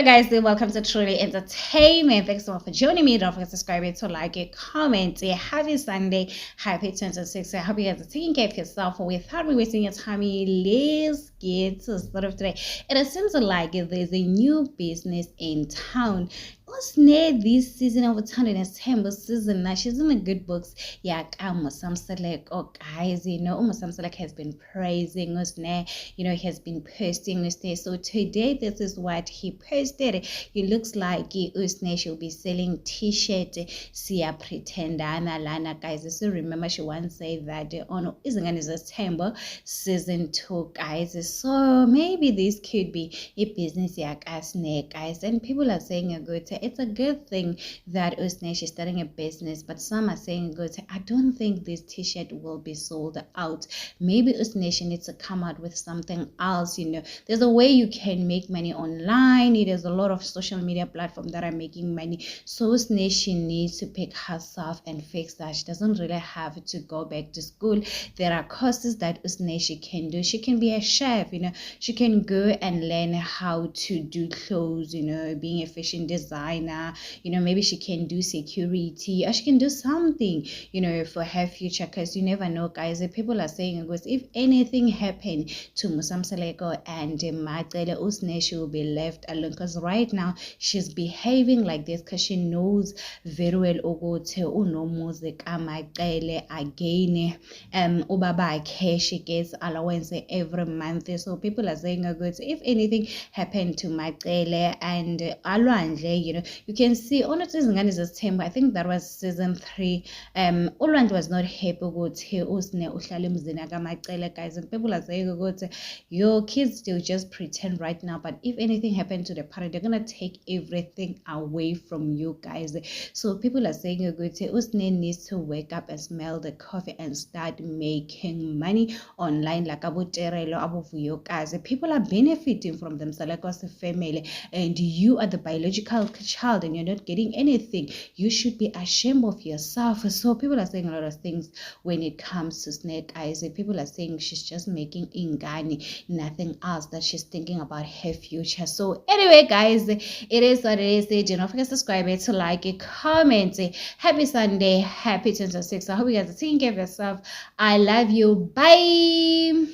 Guys, welcome to Truly Entertainment. Thanks so much for joining me. Don't forget to subscribe, to like it, comment. Happy Sunday, happy 26. I hope you guys are taking care of yourself. Without me wasting your time, let's get to start of today. It seems like there's a new business in town. Usne this season of September season now she's in the good books. Yeah, Samselek. Oh guys, Samselek has been praising Usne, he has been posting Usne. So today this is what he posted. It looks like Usne she'll be selling t-shirt Sia Pretendana Lana guys. So remember she once said that on September season 2 guys. So maybe this could be a business guys, and people are saying it's a good thing that Usne is starting a business, but some are saying I don't think this t-shirt will be sold out. Maybe Usne needs to come out with something else. There's a way you can make money online. There's a lot of social media platforms that are making money. So Usne needs to pick herself and fix that. She doesn't really have to go back to school. There are courses that Usne can do. She can be a chef, she can go and learn how to do clothes, being a fashion designer, maybe she can do security, or she can do something, for her future, because you never know, guys. People are saying, if anything happened to Musamseleko and Macele Usne, she will be left alone, because right now she's behaving like this because she knows very well ukuthi unomuzi kaMacele again, ubaba she gets allowance every month. So people are saying if anything happened to Macele and Alwandle, you can see on it is September. I think that was season 3. Alwandle was not happy ukuthi Usne uhlala emzini kaMacele, guys, and people are saying your kids, they'll just pretend right now, but if anything happened to the parent, they're gonna take everything away from you guys. So people are saying Usne needs to wake up and smell the coffee and start making money online like Abuterelo, Abuvuyo, guys. People are benefiting from themselves as a family, and you are the biological child and you're not getting anything. You should be ashamed of yourself. So people are saying a lot of things when it comes to Snake Eyes. People are saying she's just making ingani, nothing else, that she's thinking about her future. So anyway, guys, it is what it is. Don't forget to subscribe, to like it, comment. Happy Sunday, happy 26. I hope you guys are taking care of yourself. I love you. Bye.